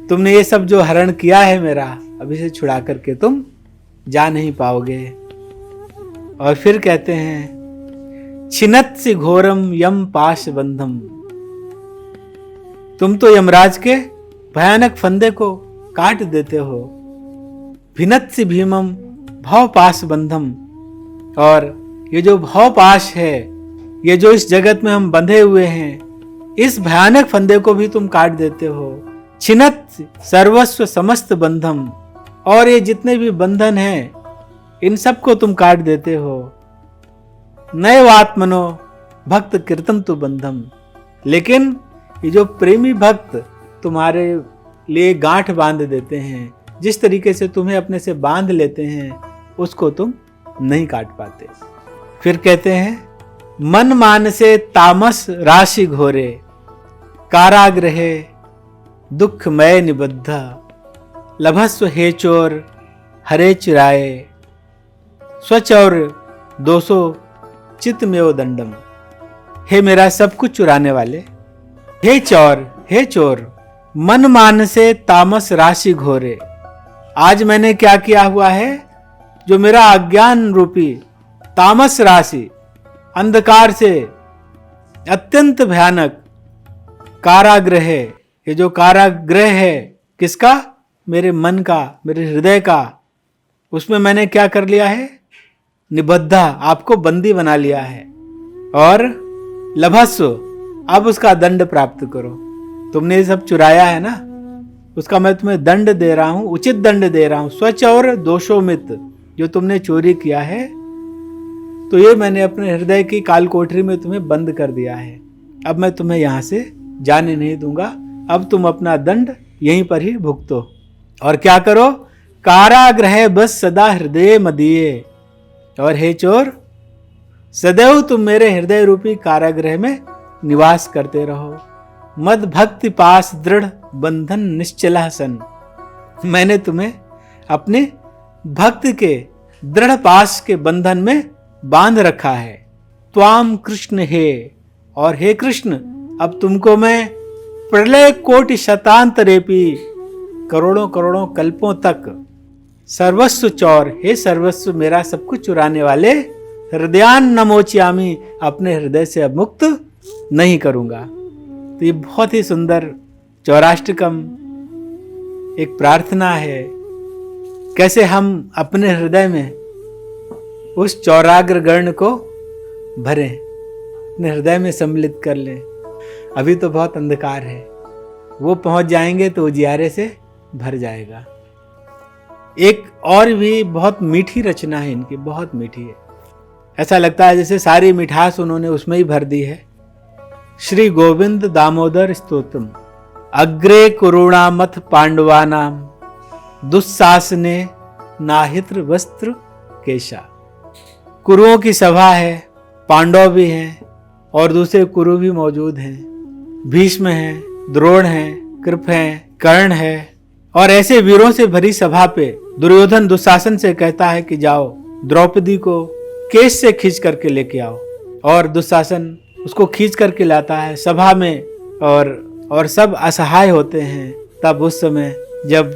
तुमने ये सब जो हरण किया है मेरा, अभी से छुड़ा करके तुम जा नहीं पाओगे। और फिर कहते हैं छिनत्सि घोरम यम पाश बंधम। तुम तो यमराज के भयानक फंदे को काट देते हो। भिनत्सि भीमम भव पाश बंधम। और ये जो भव पाश है, ये जो इस जगत में हम बंधे हुए हैं, इस भयानक फंदे को भी तुम काट देते हो। छिनत सर्वस्व समस्त बंधम। और ये जितने भी बंधन हैं, इन सबको तुम काट देते हो। नैव आत्मनो भक्त कीर्तम तु बंधम। लेकिन ये जो प्रेमी भक्त तुम्हारे लिए गांठ बांध देते हैं, जिस तरीके से तुम्हें अपने से बांध लेते हैं, उसको तुम नहीं काट पाते। फिर कहते हैं, मन मानसे तामस राशि घोरे, कारागृहे दुखमय निबद्धा। लभस्व हे चोर हरे चिराए, स्वच और दोषो चित्तमेव दंडम। हे मेरा सब कुछ चुराने वाले, हे चोर, मन मान से तामस राशि घोरे। आज मैंने क्या किया हुआ है, जो मेरा अज्ञान रूपी तामस राशि, अंधकार से अत्यंत भयानक कारागृह है। ये जो कारागृह है, किसका? मेरे मन का, मेरे हृदय का। उसमें मैंने क्या कर लिया है? निबद्धा, आपको बंदी बना लिया है। और लभस्व, अब उसका दंड प्राप्त करो। तुमने ये सब चुराया है ना, उसका मैं तुम्हें दंड दे रहा हूं, उचित दंड दे रहा हूं। स्वच और दोषोमित, जो तुमने चोरी किया है, तो ये मैंने अपने हृदय की काल कोठरी में तुम्हें बंद कर दिया है। अब मैं तुम्हें यहां से जाने नहीं दूंगा। अब तुम अपना दंड यहीं पर ही भुगतो। और क्या करो? कारागृह बस सदा हृदय मदीये। और हे चोर, सदैव तुम मेरे हृदय रूपी कारागृह में निवास करते रहो। मद भक्ति पास दृढ़ बंधन निश्चला सन। मैंने तुम्हें अपने भक्त के दृढ़ पास के बंधन में बांध रखा है। त्वाम कृष्ण हे, और हे कृष्ण, अब तुमको मैं प्रलय कोटि शतांतरेपी, करोड़ों करोड़ों कल्पों तक सर्वस्व चौर, हे सर्वस्व मेरा सब कुछ चुराने वाले, हृदयान नमोचियामी, अपने हृदय से अब मुक्त नहीं करूंगा। तो ये बहुत ही सुंदर चौराष्टकम एक प्रार्थना है, कैसे हम अपने हृदय में उस चौराग्र गण को भरें, अपने हृदय में सम्मिलित कर लें। अभी तो बहुत अंधकार है, वो पहुंच जाएंगे तो उजियारे से भर जाएगा। एक और भी बहुत मीठी रचना है इनकी, बहुत मीठी है। ऐसा लगता है जैसे सारी मिठास उन्होंने उसमें ही भर दी है। श्री गोविंद दामोदर स्तोत्रम। अग्रे कुरुणामथ पांडवानाम, दुस्सासने नाहित्र वस्त्र केशा। कुरुओं की सभा है, पांडव भी हैं और दूसरे कुरु भी मौजूद हैं। भीष्म हैं, द्रोण हैं, कृप हैं, कर्ण है। और ऐसे वीरों से भरी सभा पे दुर्योधन दुशासन से कहता है कि जाओ द्रौपदी को केश से खींच करके लेके आओ। और दुशासन उसको खींच करके लाता है सभा में, और सब असहाय होते हैं। तब उस समय जब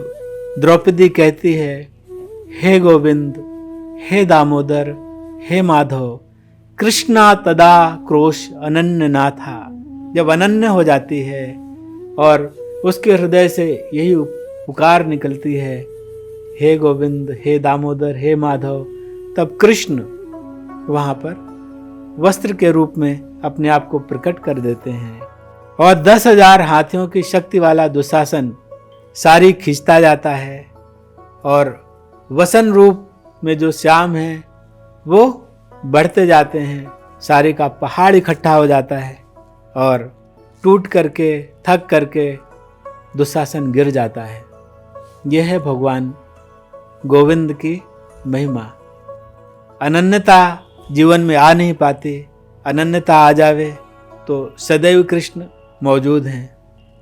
द्रौपदी कहती है, हे गोविंद, हे दामोदर, हे माधव, कृष्णा तदा क्रोश अनन्य नाथा। जब अनन्य हो जाती है और उसके हृदय से यही पुकार निकलती है, हे गोविंद, हे दामोदर, हे माधव, तब कृष्ण वहां पर वस्त्र के रूप में अपने आप को प्रकट कर देते हैं। और 10,000 हाथियों की शक्ति वाला दुशासन सारी खींचता जाता है। और वसन रूप में जो श्याम है वो बढ़ते जाते हैं। सारे का पहाड़ इकट्ठा हो जाता है और टूट करके, थक करके दुशासन गिर जाता है। यह है भगवान गोविंद की महिमा। अनन्यता जीवन में आ नहीं पाती, अनन्यता आ जावे तो सदैव कृष्ण मौजूद हैं।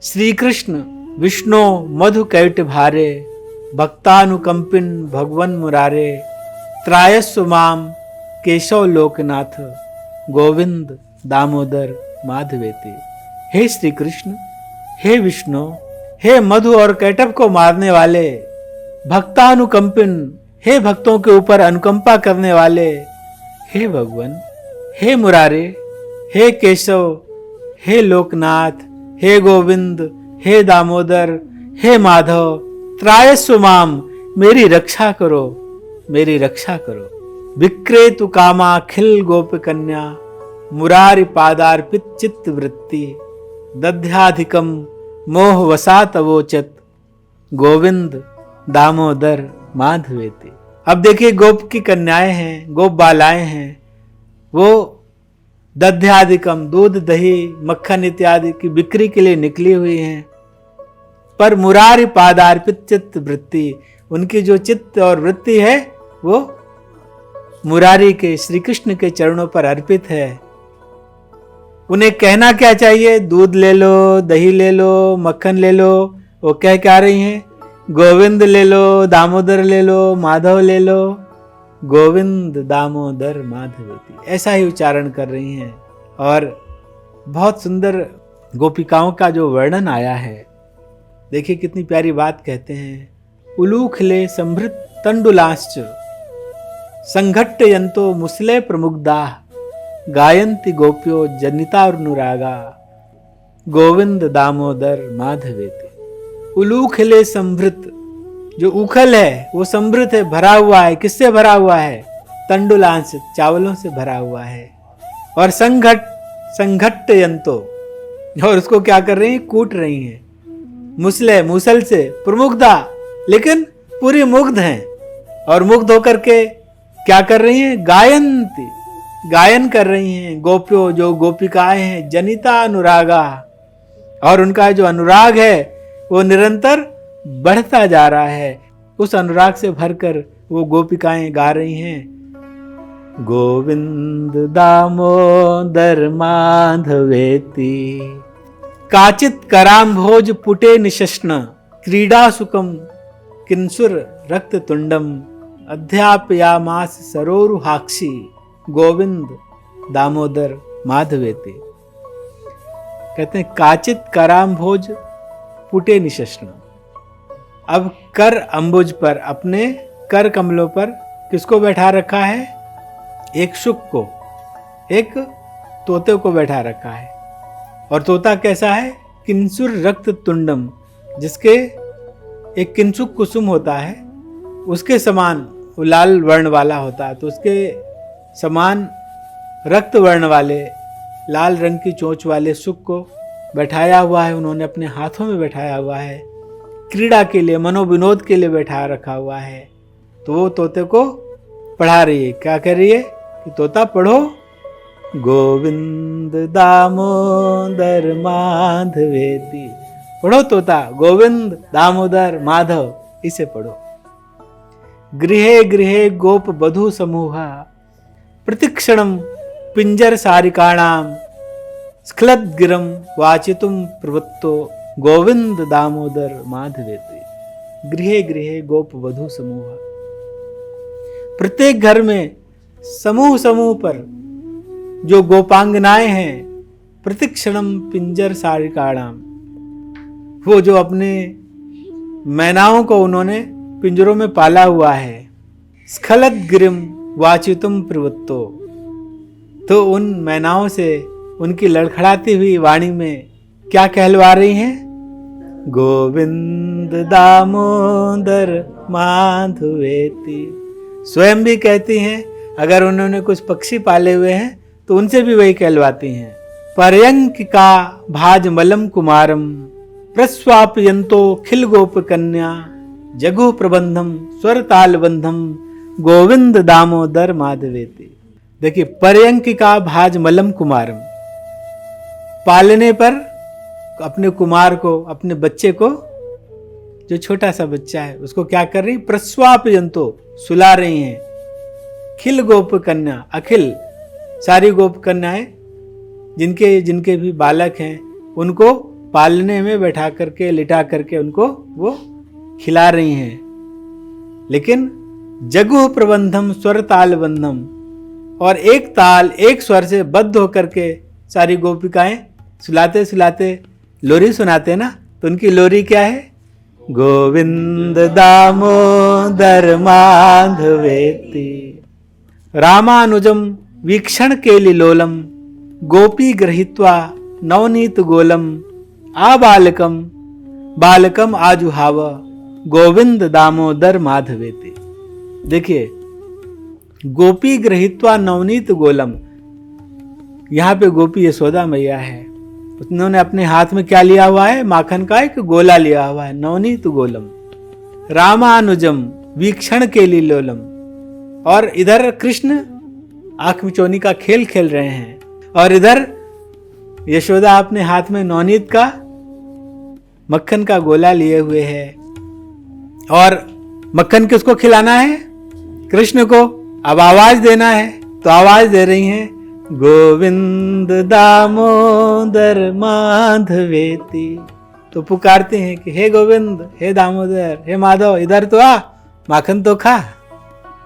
श्री कृष्ण विष्णु मधु कैट भारे, भक्तानुकंपिन भगवन मुरारे, त्रायस्व माम केशव लोकनाथ, गोविंद दामोदर माधवेति। हे श्री कृष्ण, हे विष्णु, हे मधु और कैटभ को मारने वाले, भक्तानुकंपिन, हे भक्तों के ऊपर अनुकंपा करने वाले, हे भगवन, हे मुरारे, हे केशव, हे लोकनाथ, हे गोविंद, हे दामोदर, हे माधव, त्रायस्व माम, मेरी रक्षा करो, मेरी रक्षा करो। विक्रेतु कामा खिल गोप कन्या, मुरारि पादार्पित चित्त वृत्ति, दध्याधिकम मोह वसात वोचत, गोविंद दामोदर माधवेति। अब देखिए, गोप की कन्याएं हैं, गोप बालाएं हैं, वो दध्याधिकम, दूध दही मक्खन इत्यादि की बिक्री के लिए निकली हुई हैं, पर मुरारि पादार्पित चित्त वृत्ति, उनकी जो चित्त और वृत्ति है वो मुरारी के, श्री कृष्ण के चरणों पर अर्पित है। उन्हें कहना क्या चाहिए? दूध ले लो, दही ले लो, मक्खन ले लो। वो कह क्या रही हैं? गोविंद ले लो, दामोदर ले लो, माधव ले लो, गोविंद दामोदर माधवेति, ऐसा ही उच्चारण कर रही हैं। और बहुत सुंदर गोपिकाओं का जो वर्णन आया है, देखिए कितनी प्यारी बात कहते हैं। उलूखले संभृत तंडुलाश्च, संघट्टयन्तो मुसले प्रमुग्धा, गायन्ति गोप्यो जनितानुरागा, गोविंद दामोदर माधवेति। उलूखले संभृत, जो उखल है वो समृद्ध है, भरा हुआ है। किससे भरा हुआ है? तंडुलांश, चावलों से भरा हुआ है। और संघट्टयन्तो, और उसको क्या कर रही हैं? कूट रही हैं। मुसले, मूसल से, प्रमुग्धा, लेकिन पूरी मुग्ध हैं। और मुग्ध होकर के क्या कर रही हैं? गायन्ति, गायन कर रही हैं। गोप्यो, जो गोपिकाएं हैं, जनिता अनुरागा, और उनका जो अनुराग है वो निरंतर बढ़ता जा रहा है। उस अनुराग से भरकर वो गोपिकाएं गा रही हैं, गोविंद दामोदर माधवेति, काचित कराम्भोज पुटे निशस्न, क्रीडा सुखम किंसुर रक्त तुंडम, अध्यापयामास सरोरुहाक्षी, गोविंद दामोदर माधवेति। कहते हैं काचित कराम्भोज पुटे निशस्न। अब कर अंबुज पर, अपने कर कमलों पर किसको बैठा रखा है? एक शुक को, एक तोते को बैठा रखा है। और तोता कैसा है? किंसुर रक्त तुंडम, जिसके एक किंचुक कुसुम होता है, उसके समान वो लाल वर्ण वाला होता है, तो उसके समान रक्त वर्ण वाले लाल रंग की चोंच वाले सुख को बैठाया हुआ है। उन्होंने अपने हाथों में बैठाया हुआ है, क्रीड़ा के लिए, मनोविनोद के लिए बैठा रखा हुआ है। तो वो तोते को पढ़ा रही है। क्या कह रही है कि तोता पढ़ो, गोविंद दामोदर माधवेति। पढ़ो तोता, गोविंद दामोदर माधव, इसे पढ़ो। गृहे गृहे गोप बधू समूहा, प्रतिक्षणम पिंजर सारिकाणाम, स्खलद्गिरम वाचितुम प्रवृत्तो, गोविंद दामोदर माधवेति। गृहे गृहे गोप वधू समूह, प्रत्येक घर में समूह समूह पर जो गोपांगनाएं हैं, प्रतिक्षणम पिंजर सारिकाणाम, वो जो अपने मैनाओं को उन्होंने पिंजरों में पाला हुआ है। स्खलद्गिरिम वाचितुम प्रवृत्तो, तो उन मैनाओं से उनकी लड़खड़ाती हुई वाणी में क्या कहलवा रही हैं? गोविंद दामोदर माधवेति। स्वयं भी कहती हैं, अगर उन्होंने कुछ पक्षी पाले हुए हैं तो उनसे भी वही कहलवाती हैं। पर्यंकिका भाजमलम कुमारम, प्रस्वापयंतो खिल गोप कन्या, जगु प्रबंधम स्वर तालबंधम, गोविंद दामोदर माधवेति। देखिए, पर्यंकिका भाजमलम कुमारम, पालने पर अपने कुमार को, अपने बच्चे को, जो छोटा सा बच्चा है उसको क्या कर रही? प्रस्वापयंतो, सुला रही हैं। खिल गोप कन्या, अखिल सारी गोप कन्याएं जिनके जिनके भी बालक हैं उनको पालने में बैठा करके, लिटा करके उनको वो खिला रही हैं। लेकिन जगु प्रबंधम स्वर ताल बंधम, और एक ताल एक स्वर से बद्ध होकर के सारी गोपिकाएं सुलाते सुलाते लोरी सुनाते ना, तो उनकी लोरी क्या है? गोविंद दामोदर माधवेति, रामानुजम वीक्षण केलिलोलम गोपी गृहीत्वा नवनीत गोलम आबालकम बालकम आजुहाव गोविंद दामोदर माधवेति। देखिए, गोपी गृहीत्वा नवनीत गोलम, यहाँ पे गोपी यशोदा मैया है। उन्होंने अपने हाथ में क्या लिया हुआ है? माखन का एक गोला लिया हुआ है, नवनीत गोलम। रामानुजम वीक्षण केलिलोलम, और इधर कृष्ण आंख मिचौनी का खेल खेल रहे हैं, और इधर यशोदा अपने हाथ में नवनीत का मक्खन का गोला लिए हुए है। और मक्खन किसको खिलाना है? कृष्ण को। अब आवाज देना है तो आवाज दे रही हैं, गोविंद दामोदर माधवेति। तो पुकारते हैं कि हे गोविंद, हे दामोदर, हे माधव, इधर तो आ, माखन तो खा।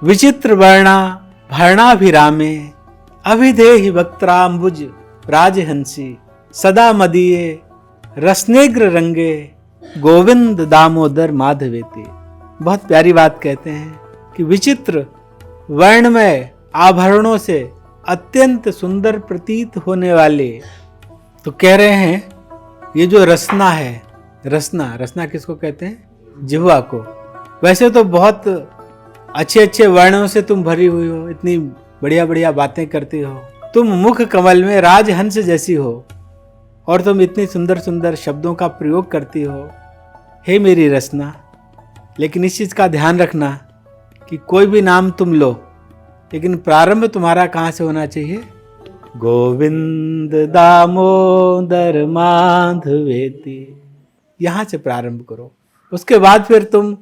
विचित्र वर्णा भरणाभिरामे अभिधेहि वक्त्राम्बुज राजहंसी सदा मदीये रसनेग्र रंगे गोविंद दामोदर माधवेति। बहुत प्यारी बात कहते हैं कि विचित्र वर्णमय आभरणों से अत्यंत सुंदर प्रतीत होने वाले, तो कह रहे हैं ये जो रसना है, रसना किसको कहते हैं? जिह्वा को। वैसे तो बहुत अच्छे अच्छे वर्णों से तुम भरी हुई हो, इतनी बढ़िया बढ़िया बातें करती हो, तुम मुख कमल में राजहंस जैसी हो, और तुम इतनी सुंदर सुंदर शब्दों का प्रयोग करती हो, हे मेरी रसना। लेकिन इस चीज का ध्यान रखना कि कोई भी नाम तुम लो, लेकिन प्रारंभ तुम्हारा कहां से होना चाहिए? गोविंद दामोदर माधवेति, यहां से प्रारंभ करो। उसके बाद फिर तुम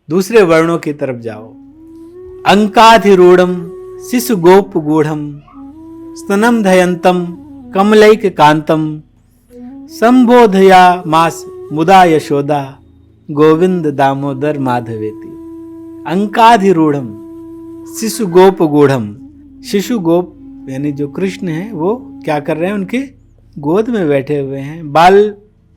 दूसरे वर्णों की तरफ जाओ। अंकाधिरूढ़म शिशु गोप गूढ़म स्तनम धयंतम कमलैक कांतम संबोधया मास मुदा यशोदा गोविंद दामोदर माधवेति। अंकाधिरूढ़म शिशु गोप गूढ़म, शिशु गोप यानी जो कृष्ण है वो क्या कर रहे हैं? उनके गोद में बैठे हुए हैं, बाल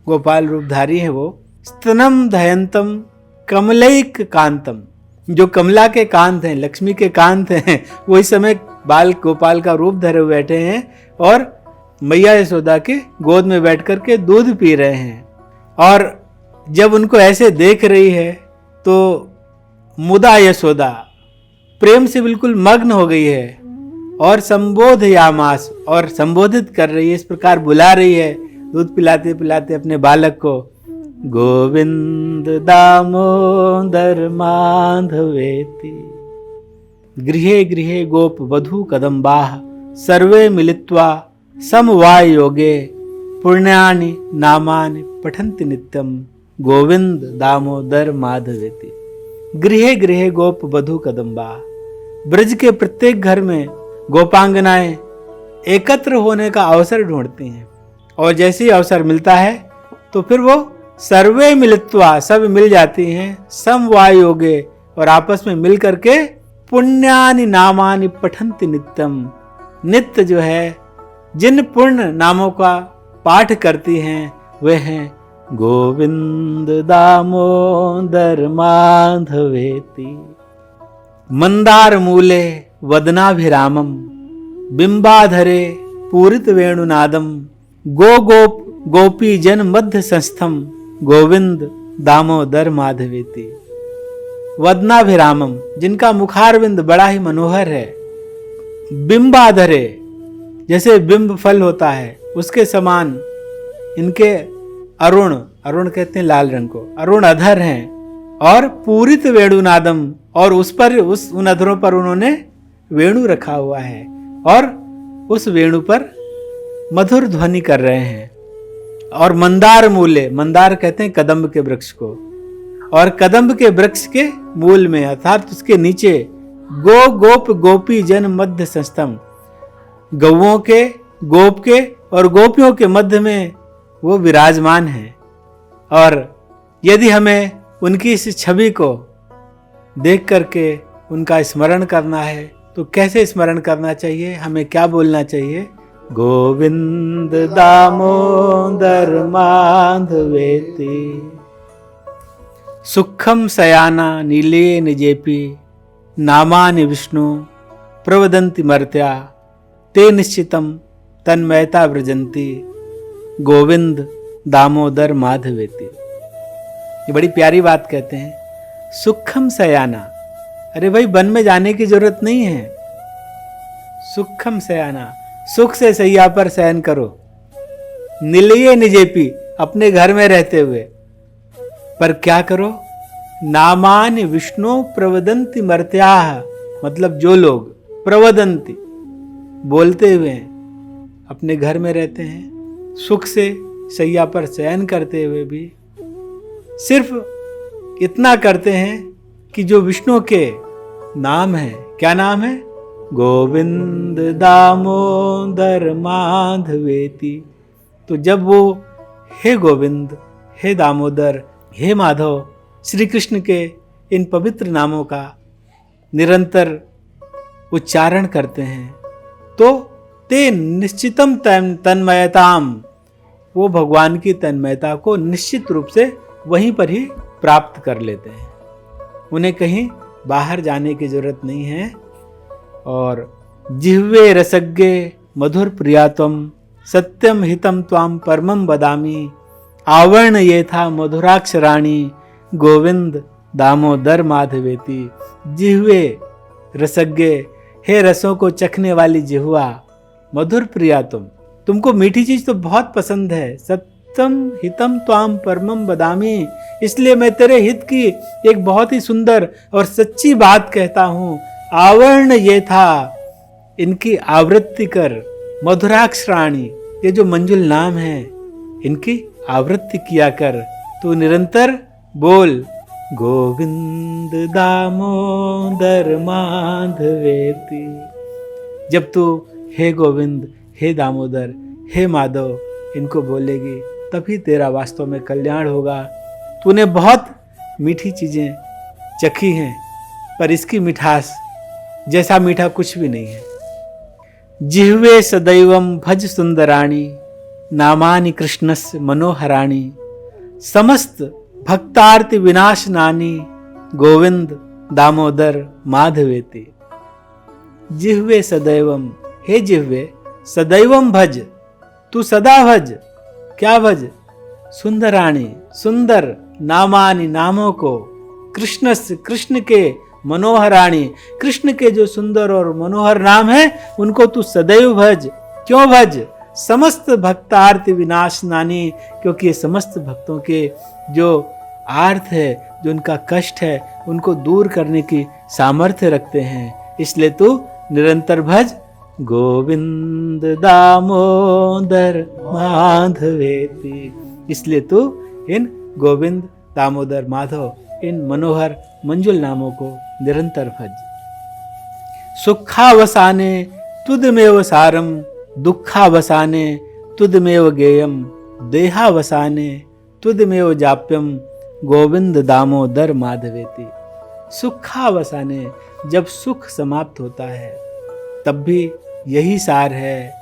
गोपाल रूपधारी है वो। स्तनम धयंतम कमलैक कांतम, जो कमला के कांत हैं, लक्ष्मी के कांत हैं, वो इस समय बाल गोपाल का रूप धरे हुए बैठे हैं और मैया यशोदा के गोद में बैठ कर के दूध पी रहे हैं। और जब उनको ऐसे देख रही है तो मुदा यशोदा प्रेम से बिल्कुल मग्न हो गई है, और संबोध यामास, और संबोधित कर रही है, इस प्रकार बुला रही है दूध पिलाते पिलाते अपने बालक को, गोविंद दामोदर माधवेति। गृहे गृहे गोप वधू कदम्बाः सर्वे मिलित्वा समवाय योगे पुण्यानि नामानि पठन्ति नित्यम गोविंद दामोदर माधवेति। गृहे गृहे गोप वधू कदम्बा, ब्रज के प्रत्येक घर में गोपांगनाएं एकत्र होने का अवसर ढूंढती हैं, और जैसे ही अवसर मिलता है तो फिर वो सर्वे मिलित्वा, सब मिल जाती हैं, समवाय योगे, और आपस में मिल करके पुण्यानि नामानि पठन्ति नित्यम, नित्य जो है जिन पुण्य नामों का पाठ करती हैं वे हैं गोविंद दामोदर माधवेति। मंदार मूले वदनाभिरामम बिंबाधरे पूरित वेणुनादम गो गोप गोपी जन मध्य संस्थम गोविंद दामोदर माधवेति। वदनाभिरामम, जिनका मुखारविंद बड़ा ही मनोहर है। बिंबाधरे, जैसे बिंब फल होता है उसके समान इनके अरुण, अरुण कहते हैं लाल रंग को, अरुण अधर हैं। और पूरित वेणुनादम, और उस पर उन अधरों पर उन्होंने वेणु रखा हुआ है, और उस वेणु पर मधुर ध्वनि कर रहे हैं। और मंदार मूले, मंदार कहते हैं कदम्ब के वृक्ष को, और कदम्ब के वृक्ष के मूल में अर्थात उसके नीचे गो गोप गोपी जन मध्य संस्थम, गौओं के, गोप के और गोपियों के मध्य में वो विराजमान है। और यदि हमें उनकी इस छवि को देख करके उनका स्मरण करना है तो कैसे स्मरण करना चाहिए? हमें क्या बोलना चाहिए? गोविंद दामोदर माधवेति। सुखम सयाना नीले निजेपी नामानि विष्णु प्रवदन्ति मर्त्या ते निश्चितम तन्मयता व्रजन्ति गोविंद दामोदर माधवेति। ये बड़ी प्यारी बात कहते हैं, सुखम सयाना। अरे भाई वन में जाने की जरूरत नहीं है। सुखम सयाना, सुख से सैया पर शयन करो। निलये निजेपी, अपने घर में रहते हुए। पर क्या करो? नामानि विष्णु प्रवदन्ति मर्त्याः, मतलब जो लोग प्रवदन्ति बोलते हुए अपने घर में रहते हैं, सुख से सैया पर शयन करते हुए भी सिर्फ इतना करते हैं कि जो विष्णु के नाम है, क्या नाम है? गोविंद दामोदर माधवेति। तो जब वो हे गोविंद, हे दामोदर, हे माधव श्री कृष्ण के इन पवित्र नामों का निरंतर उच्चारण करते हैं तो ते निश्चितम तन्मयताम, वो भगवान की तन्मयता को निश्चित रूप से वहीं पर ही प्राप्त कर लेते हैं। उन्हें कहीं बाहर जाने की जरूरत नहीं है। और जिह्वे रसज्ञे मधुर प्रियात्वम सत्यम हितम त्वाम परमम वदामि आवर्ण ये था मधुराक्षराणी गोविंद दामोदर माधवेति। जिह्वे रसज्ञे, हे रसों को चखने वाली जिह्वा, मधुर प्रिया तुमको मीठी चीज तो बहुत पसंद है। सत्यम हितम त्वाम परमम वदामि, इसलिए मैं तेरे हित की एक बहुत ही सुंदर और सच्ची बात कहता हूँ। आवर्ण ये था, इनकी आवृत्ति कर। मधुराक्षराणी, ये जो मंजुल नाम है इनकी आवृत्ति किया कर। तू निरंतर बोल गोविंद दामोदर माधवेति। जब तू हे गोविंद, हे दामोदर, हे माधव इनको बोलेगी तभी तेरा वास्तव में कल्याण होगा। तूने बहुत मीठी चीजें चखी हैं पर इसकी मिठास जैसा मीठा कुछ भी नहीं है। जिह्वे सदैवम भज सुंदराणी नामानि कृष्णस्य मनोहराणी समस्त भक्तार्ति विनाशनानी गोविंद दामोदर माधवेति। जिह्वे सदैवम, हे जिह्वे सदैवम भज, तू सदा भज। क्या भज? सुंदराणी, सुंदर नामानि नामों को, कृष्णस्य कृष्ण के, मनोहराणी कृष्ण के जो सुंदर और मनोहर नाम है उनको तू सदैव भज। क्यों भज? समस्त भक्तार्ति विनाशनानी, क्योंकि ये समस्त भक्तों के जो आर्थ है, जो उनका कष्ट है, उनको दूर करने की सामर्थ्य रखते हैं। इसलिए तू निरंतर भज गोविंद दामोदर माधवेति। इसलिए तू इन गोविंद दामोदर माधव इन मनोहर मंजुल नामों को निरंतर भज। सुखावसाने तुदमेव सारम दुखावसाने तुदमेव गेयम देहावसाने तुदमेव जाप्यम गोविंद दामोदर माधवेति। सुखावसाने, जब सुख समाप्त होता है तब भी यही सार है।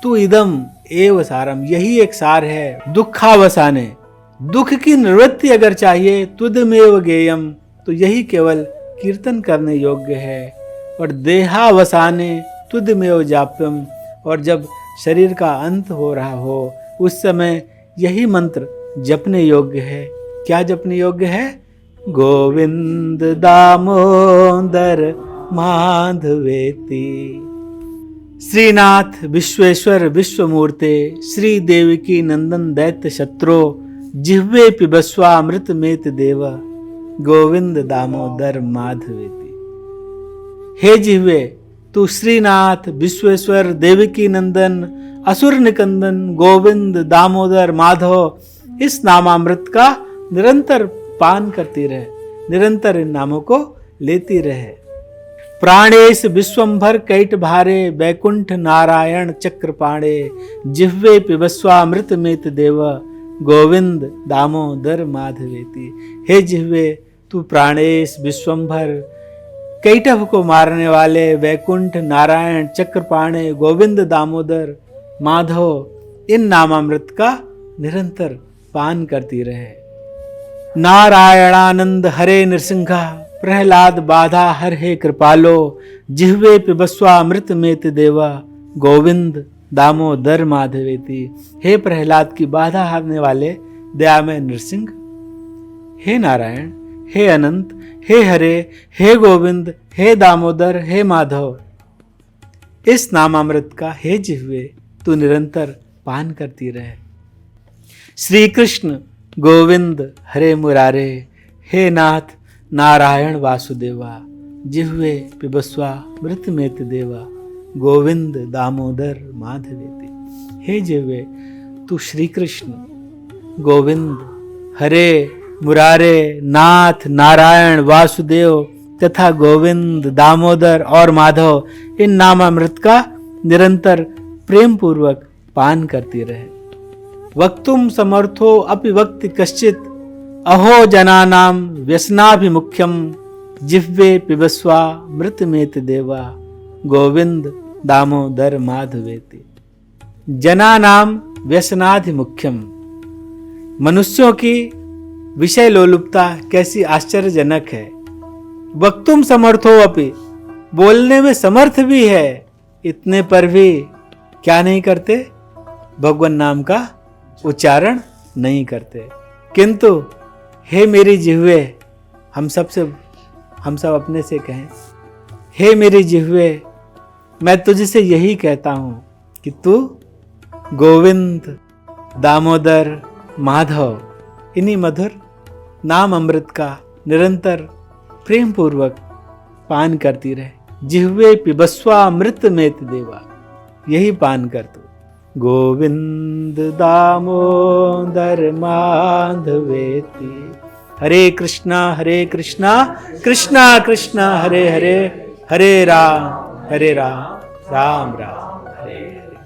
तू इदम एव सारम, यही एक सार है। दुखावसाने, दुख की निवृत्ति अगर चाहिए, तुदमेव गेयम, तो यही केवल कीर्तन करने योग्य है। और देहावसाने तुदमेव जाप्यम, और जब शरीर का अंत हो रहा हो उस समय यही मंत्र जपने योग्य है। क्या जपने योग्य है? गोविंद दामोदर माधवेति। श्रीनाथ विश्वेश्वर विश्वमूर्ते श्री देवकी नंदन दैत्य शत्रो जिह्वे पिबस्वा अमृत मेत देव गोविंद दामोदर माधवेति। हे जिह्वे, तू श्रीनाथ विश्वेश्वर देवकी नंदन असुर निकंदन गोविंद दामोदर माधव इस नामामृत का निरंतर पान करती रहे, निरंतर इन नामों को लेती रहे। प्राणेश विश्वंभर कैट भारे बैकुंठ नारायण चक्रपाणे जिह्वे पिबस्वा अमृत मेत देव गोविंद दामोदर माधवेति। हे जिह्वे, तू प्राणेश विश्वंभर कैटभ को मारने वाले वैकुंठ नारायण चक्रपाणे गोविंद दामोदर माधव इन नामामृत का निरंतर पान करती रहे। नारायणानंद हरे नृसिंहा प्रहलाद बाधा हर हे कृपालो जिह्वे पिबस्वा अमृतमेति देवा गोविंद दामोदर माधवेति। हे प्रहलाद की बाधा हारने वाले दयामय नृसिंह, हे नारायण, हे अनंत, हे हरे, हे गोविंद, हे दामोदर, हे माधव, इस नामामृत का हे जिह्वे तू निरंतर पान करती रहे। श्री कृष्ण गोविंद हरे मुरारे, हे नाथ नारायण वासुदेवा, जिह्वे पिबस्वा मृतमेति देवा गोविंद दामोदर माधवेति। हे जिह्वे तू श्री कृष्ण गोविंद हरे मुरारे, नाथ नारायण वासुदेव तथा गोविंद दामोदर और माधव, इन नामामृत का निरंतर प्रेम पूर्वक पान करती रहे। वक्तुम समर्थो अपि वक्ति कश्चित, अहो जनानाम व्यसनाभिमुख्यम, जिह्वे पिबस्वा मृतमेति देवा गोविंद दामोदर माधवेति। जनानाम व्यसनाधिमुख्यम, मनुष्यों की विषय लोलुपता कैसी आश्चर्यजनक है। वक्तुम समर्थो अपि, बोलने में समर्थ भी है, इतने पर भी क्या नहीं करते, भगवान नाम का उच्चारण नहीं करते। किंतु हे मेरी जिह्वे, हम सब अपने से कहें, हे मेरी जिह्वे, मैं तुझसे यही कहता हूं कि तू गोविंद दामोदर माधव इन्हीं मधुर नाम अमृत का निरंतर प्रेम पूर्वक पान करती रहे। जिह्वे पिबस्वा मृतमेति देवा, यही पान कर तू। गोविंद दामोदर माधवेति। हरे कृष्णा कृष्णा कृष्णा हरे हरे, हरे राम राम राम हरे हरे।